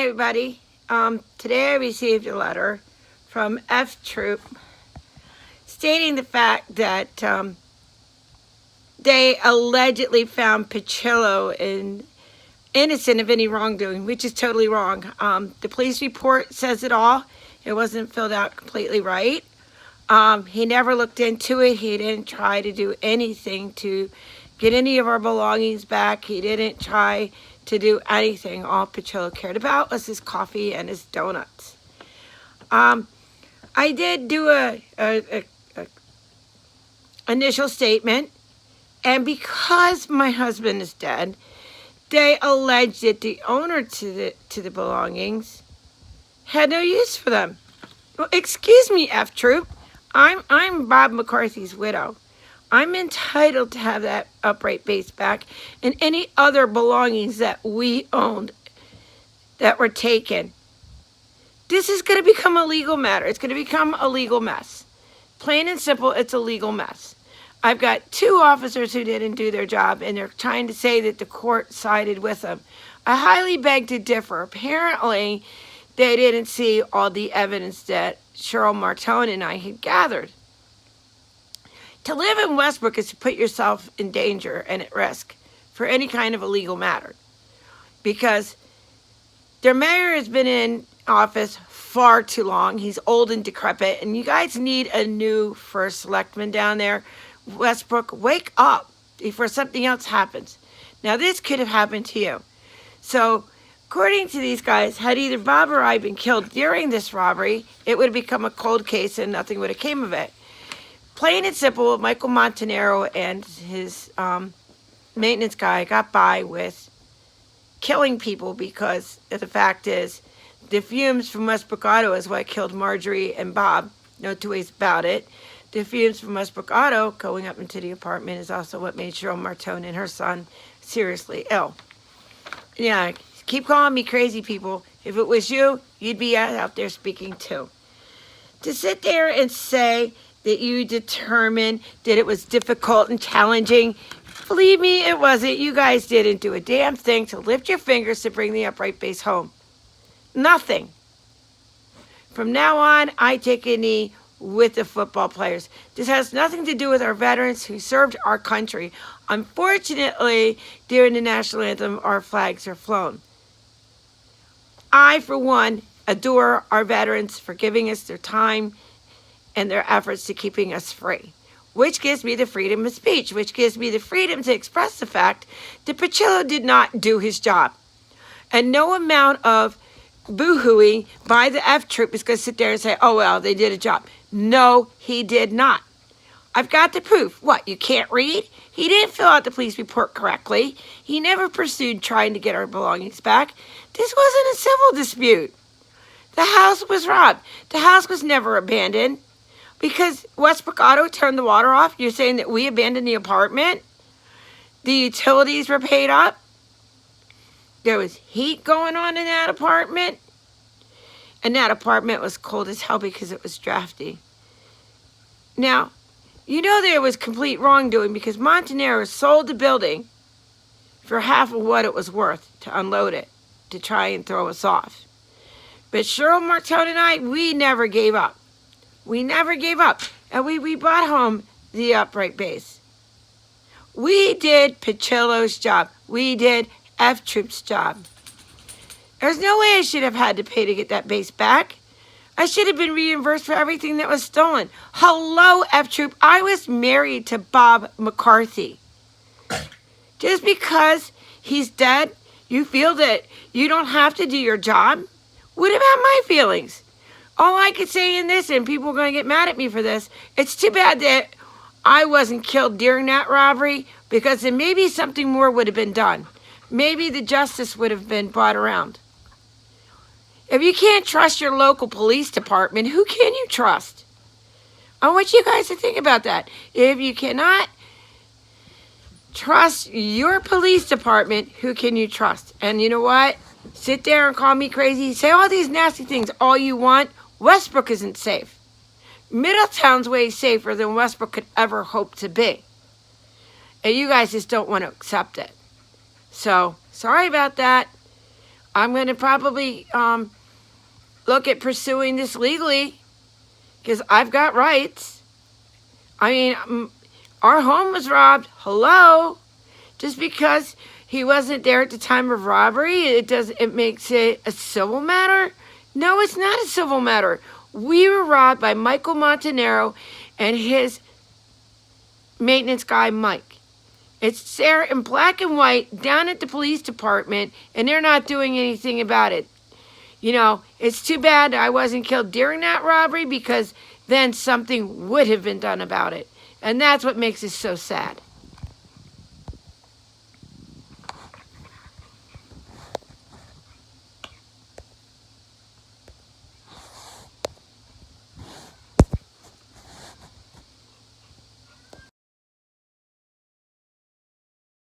everybody. Today I received a letter from F Troop stating the fact that they allegedly found Pachillo innocent of any wrongdoing, which is totally wrong. The police report says it all. It wasn't filled out completely right. He never looked into it. He didn't try to do anything to get any of our belongings back. He didn't try to do anything. All Pachillo cared about was his coffee and his donuts. I did do a initial statement, and because my husband is dead, they alleged that the owner to the belongings had no use for them. Well, excuse me, F Troop. I'm Bob McCarthy's widow. I'm entitled to have that upright base back and any other belongings that we owned that were taken. This is going to become a legal matter. It's going to become a legal mess. Plain and simple, it's a legal mess. I've got 2 officers who didn't do their job, and they're trying to say that the court sided with them. I highly beg to differ. Apparently, they didn't see all the evidence that Cheryl Martone and I had gathered. To live in Westbrook is to put yourself in danger and at risk for any kind of a legal matter, because their mayor has been in office far too long. He's old and decrepit, and you guys need a new first selectman down there. Westbrook, wake up before something else happens. Now, this could have happened to you. So, according to these guys, had either Bob or I been killed during this robbery, it would have become a cold case and nothing would have came of it. Plain and simple, Michael Montanaro and his maintenance guy got by with killing people because the fact is the fumes from Westbrook Auto is what killed Marjorie and Bob. No 2 ways about it. The fumes from Westbrook Auto going up into the apartment is also what made Cheryl Martone and her son seriously ill. Yeah, keep calling me crazy, people. If it was you, you'd be out there speaking too. To sit there and say that you determined that it was difficult and challenging, believe me, it wasn't. You guys didn't do a damn thing to lift your fingers to bring the upright base home. Nothing. From now on, I take a knee with the football players. This has nothing to do with our veterans who served our country. Unfortunately, during the national anthem, our flags are flown. I, for one, adore our veterans for giving us their time and their efforts to keeping us free, which gives me the freedom of speech, which gives me the freedom to express the fact that Pachillo did not do his job. And no amount of boo-hooing by the F Troop is going to sit there and say, oh, well, they did a job. No, he did not. I've got the proof. What, you can't read? He didn't fill out the police report correctly. He never pursued trying to get our belongings back. This wasn't a civil dispute. The house was robbed. The house was never abandoned. Because Westbrook Auto turned the water off, you're saying that we abandoned the apartment? The utilities were paid up? There was heat going on in that apartment? And that apartment was cold as hell because it was drafty. Now, you know there was complete wrongdoing because Montanaro sold the building for half of what it was worth to unload it, to try and throw us off. But Cheryl Martone and I, we never gave up. We never gave up. And we brought home the upright base. We did Pachillo's job. We did F Troop's job. There's no way I should have had to pay to get that base back. I should have been reimbursed for everything that was stolen. Hello, F Troop. I was married to Bob McCarthy. Just because he's dead, you feel that you don't have to do your job? What about my feelings? All I could say in this, and people are going to get mad at me for this, it's too bad that I wasn't killed during that robbery, because then maybe something more would have been done. Maybe the justice would have been brought around. If you can't trust your local police department, who can you trust? I want you guys to think about that. If you cannot trust your police department, who can you trust? And you know what? Sit there and call me crazy. Say all these nasty things all you want. Westbrook isn't safe. Middletown's way safer than Westbrook could ever hope to be. And you guys just don't want to accept it. So, sorry about that. I'm going to probably look at pursuing this legally because I've got rights. I mean, our home was robbed. Hello? Just because he wasn't there at the time of robbery, it makes it a civil matter? No, it's not a civil matter. We were robbed by Michael Montanaro and his maintenance guy, Mike. It's there in black and white down at the police department, and they're not doing anything about it. You know, it's too bad I wasn't killed during that robbery because then something would have been done about it. And that's what makes it so sad.